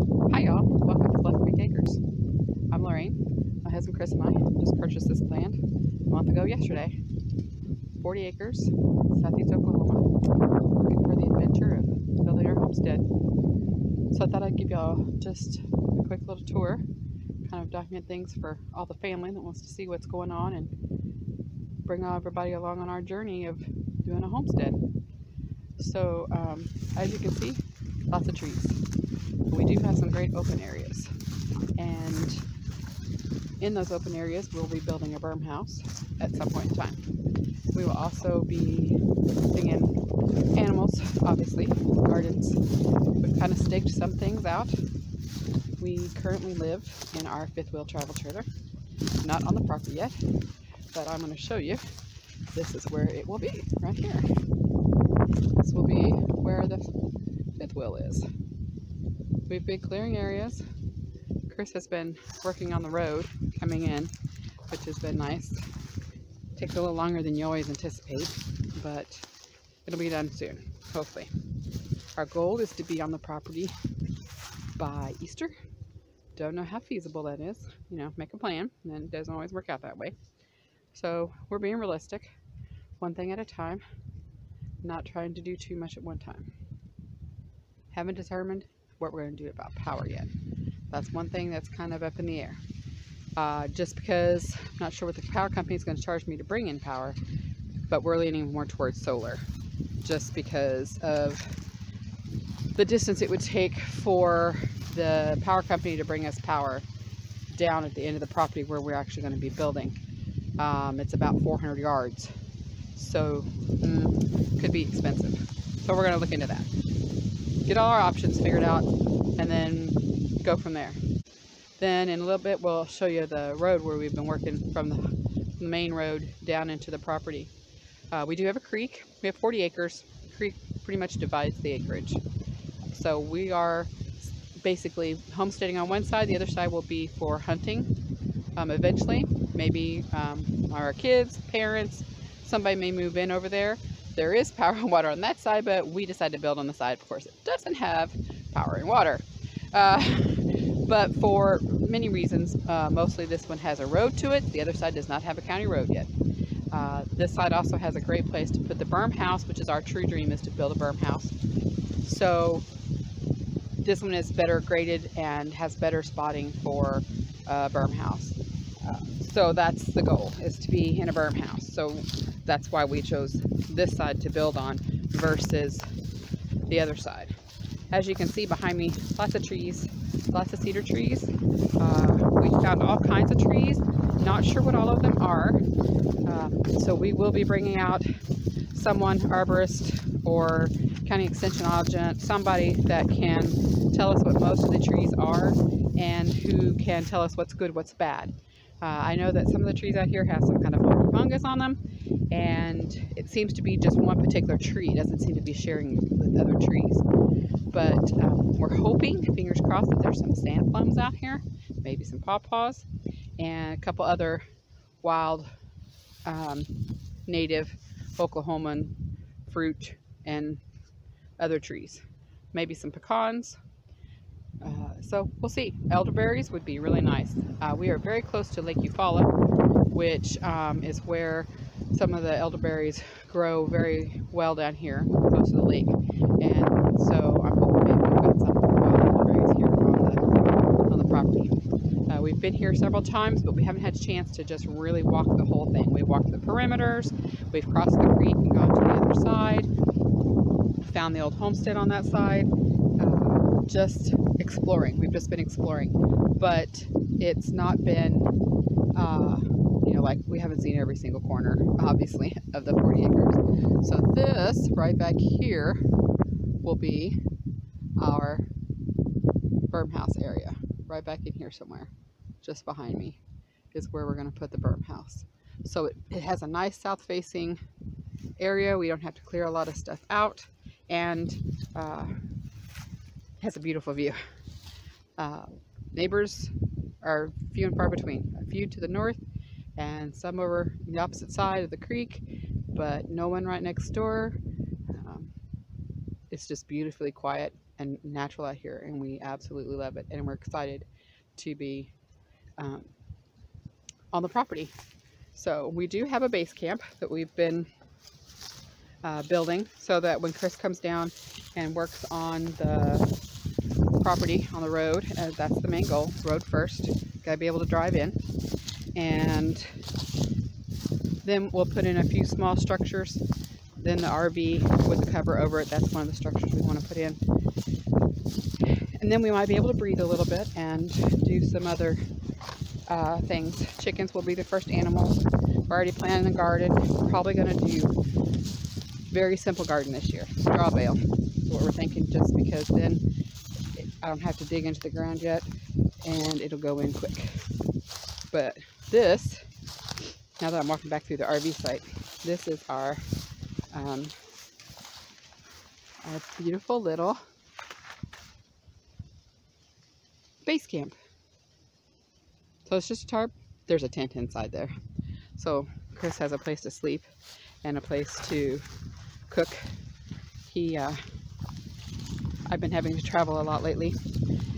Hi y'all, welcome to Bluff Creek Acres. I'm Lorraine. My husband Chris and I just purchased this land a month ago yesterday. 40 acres, southeast Oklahoma. Looking for the adventure of building our homestead. So I thought I'd give y'all just a quick little tour, kind of document things for all the family that wants to see what's going on and bring everybody along on our journey of doing a homestead. So as you can see, lots of trees. We do have some great open areas, and in those open areas we'll be building a berm house at some point in time. We will also be putting in animals, obviously, gardens. We've kind of staked some things out. We currently live in our fifth wheel travel trailer, not on the property yet, but I'm going to show you. This is where it will be, right here. This will be where the fifth wheel is. We've been clearing areas. Chris has been working on the road coming in, which has been nice. Takes a little longer than you always anticipate, but it'll be done soon, hopefully. Our goal is to be on the property by Easter. Don't know how feasible that is. You know, make a plan, and then it doesn't always work out that way. So we're being realistic, one thing at a time, not trying to do too much at one time. Haven't determined what we're going to do about power yet. That's one thing that's kind of up in the air. Just because I'm not sure what the power company is going to charge me to bring in power, but we're leaning more towards solar, just because of the distance it would take for the power company to bring us power down at the end of the property where we're actually going to be building. It's about 400 yards, so could be expensive. So we're going to look into that. Get all our options figured out, and then go from there. Then in a little bit we'll show you the road where we've been working from the main road down into the property. We do have a creek. We have 40 acres. The creek pretty much divides the acreage. So we are basically homesteading on one side. The other side will be for hunting. Eventually, maybe our kids, parents, somebody may move in over there. There is power and water on that side, but we decided to build on the side, of course, it doesn't have power and water. But for many reasons, mostly this one has a road to it. The other side does not have a county road yet. This side also has a great place to put the berm house, which is our true dream, is to build a berm house. So this one is better graded and has better spotting for a berm house. So that's the goal, is to be in a berm house. So that's why we chose this side to build on versus the other side. As you can see behind me, lots of trees, lots of cedar trees. We found all kinds of trees. Not sure what all of them are. So we will be bringing out someone, arborist or county extension agent, somebody that can tell us what most of the trees are and who can tell us what's good, what's bad. I know that some of the trees out here have some kind of fungus on them, and it seems to be just one particular tree. It doesn't seem to be sharing with other trees. But we're hoping, fingers crossed, that there's some sand plums out here, maybe some pawpaws, and a couple other wild native Oklahoman fruit and other trees. Maybe some pecans. So we'll see. Elderberries would be really nice. We are very close to Lake Eufaula, which is where some of the elderberries grow very well down here, close to the lake. And so I'm hoping maybe we've got some wild elderberries here on the property. We've been here several times, but we haven't had a chance to just really walk the whole thing. We've walked the perimeters, we've crossed the creek and gone to the other side, found the old homestead on that side. Just exploring. We've just been exploring, but it's not been you know, like, we haven't seen every single corner, obviously, of the 40 acres. So this right back here will be our berm house area. Right back in here somewhere, just behind me, is where we're going to put the berm house. So it has a nice south facing area. We don't have to clear a lot of stuff out, and has a beautiful view. Neighbors are few and far between. A few to the north and some over the opposite side of the creek, but no one right next door. it's just beautifully quiet and natural out here, and we absolutely love it. And we're excited to be um, on the property. So we do have a base camp that we've been building, so that when Chris comes down and works on the property on the road, that's the main goal. Road first, gotta be able to drive in, and then we'll put in a few small structures. Then the RV with the cover over it, that's one of the structures we want to put in. And then we might be able to breathe a little bit and do some other things. Chickens will be the first animals. We're already planting a garden. We're probably going to do very simple garden this year. Straw bale is what we're thinking, just because then I don't have to dig into the ground yet, and it'll go in quick. But this, now that I'm walking back through the RV site, this is our beautiful little base camp. So it's just a tarp. There's a tent inside there. So Chris has a place to sleep and a place to cook. I've been having to travel a lot lately,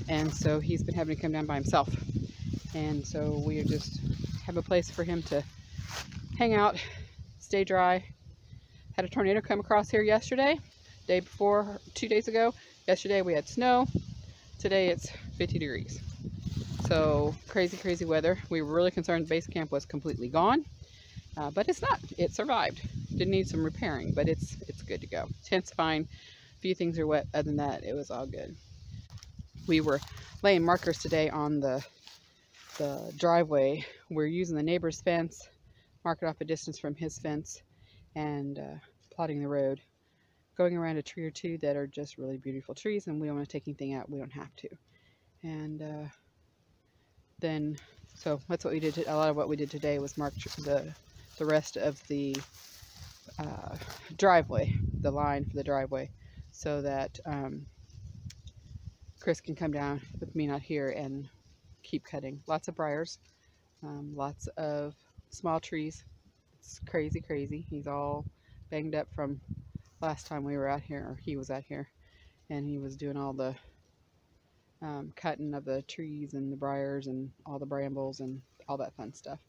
and so he's been having to come down by himself. And so we just have a place for him to hang out, stay dry. Had a tornado come across here yesterday, day before, 2 days ago. Yesterday we had snow. Today it's 50 degrees. So crazy, crazy weather. We were really concerned base camp was completely gone, but it's not. It survived. Did need some repairing, but it's good to go. Tent's fine. A few things are wet. Other than that, it was all good. We were laying markers today on the driveway. We're using the neighbor's fence, mark it off a distance from his fence, and plotting the road, going around a tree or two that are just really beautiful trees, and we don't want to take anything out. We don't have to. And then, so that's what we did. A lot of what we did today was mark the rest of the driveway, the line for the driveway, so that Chris can come down with me not here and keep cutting. Lots of briars, lots of small trees. It's crazy, crazy. He's all banged up from last time we were out here, or he was out here, and he was doing all the cutting of the trees and the briars and all the brambles and all that fun stuff.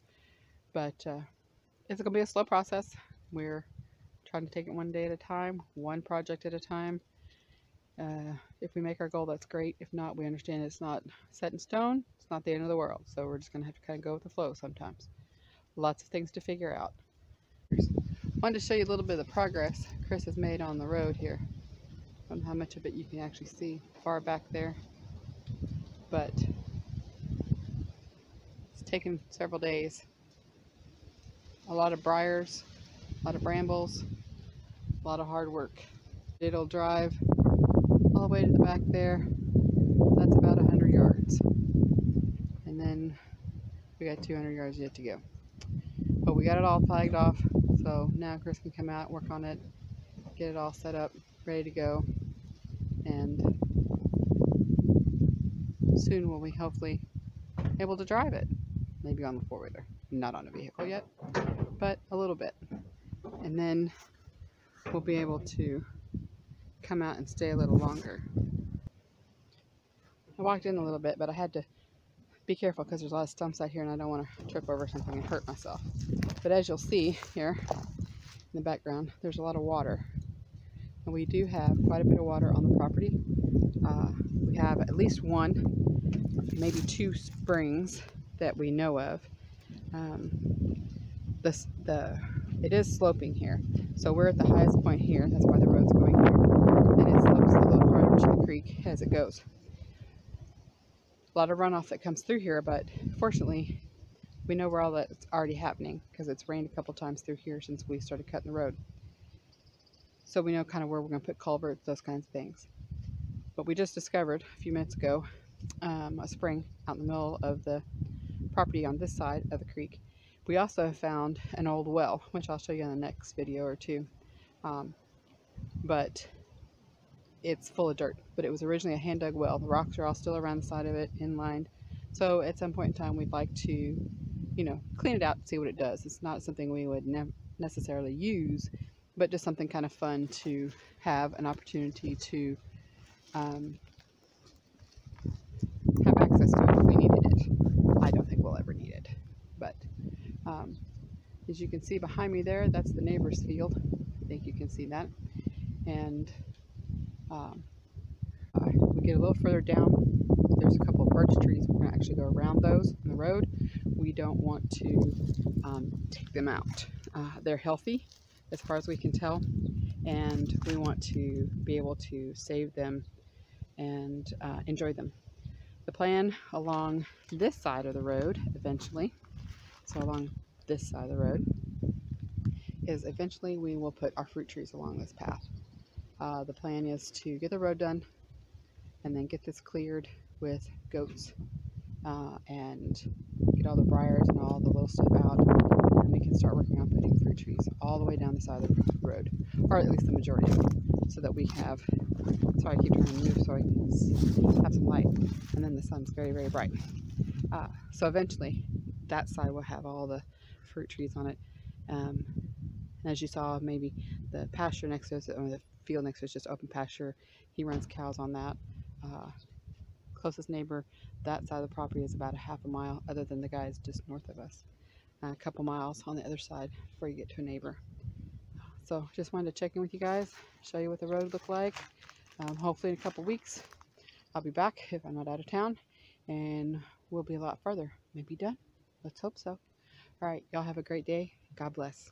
But it's gonna be a slow process. We're trying to take it one day at a time, one project at a time. If we make our goal, that's great. If not, we understand it's not set in stone. It's not the end of the world. So we're just gonna have to kind of go with the flow sometimes. Lots of things to figure out. Wanted to show you a little bit of the progress Chris has made on the road here. I don't know how much of it you can actually see far back there, but it's taken several days. A lot of briars, a lot of brambles, a lot of hard work. It'll drive all the way to the back there. That's about 100 yards. And then we got 200 yards yet to go. But we got it all flagged off. So now Chris can come out, work on it, get it all set up, ready to go. And soon we'll be hopefully able to drive it. Maybe on the four-wheeler. Not on a vehicle yet, but a little bit. And then we'll be able to come out and stay a little longer. I walked in a little bit, but I had to be careful because there's a lot of stumps out here and I don't want to trip over something and hurt myself. But as you'll see here in the background, there's a lot of water. And we do have quite a bit of water on the property. We have at least one, maybe two springs that we know of. It is sloping here. So we're at the highest point here. That's why the road's going here. And it slopes a little harder to the creek as it goes. A lot of runoff that comes through here, but fortunately, we know where all that's already happening because it's rained a couple times through here since we started cutting the road. So we know kind of where we're going to put culverts, those kinds of things. But we just discovered a few minutes ago a spring out in the middle of the property on this side of the creek. We also found an old well, which I'll show you in the next video or two. But it's full of dirt. But it was originally a hand-dug well. The rocks are all still around the side of it, inlined. So at some point in time, we'd like to, you know, clean it out and see what it does. It's not something we would necessarily use but just something kind of fun to have an opportunity to have access to it if we needed it. I don't think we'll ever need it, but as you can see behind me there, that's the neighbor's field. I think you can see that. And we get a little further down, there's a couple of birch trees. We're going to actually go around those on the road. We don't want to take them out. They're healthy as far as we can tell, and we want to be able to save them and enjoy them. The plan along this side of the road eventually, so along this side of the road, is eventually we will put our fruit trees along this path. The plan is to get the road done and then get this cleared with goats and get all the briars and all the little stuff out, and then we can start working on putting fruit trees all the way down the side of the road, or at least the majority of them, so that we have, sorry I keep trying to move so I can have some light, and then the sun's very, very bright. So eventually that side will have all the fruit trees on it. And as you saw, maybe the pasture next to us, or the field next to us, just open pasture. He runs cows on that. Closest neighbor, that side of the property is about a half a mile, other than the guys just north of us. A couple miles on the other side before you get to a neighbor. So just wanted to check in with you guys, show you what the road looked like. Hopefully in a couple weeks I'll be back if I'm not out of town, and we'll be a lot further, maybe done. Let's hope so. All right, y'all have a great day. God bless.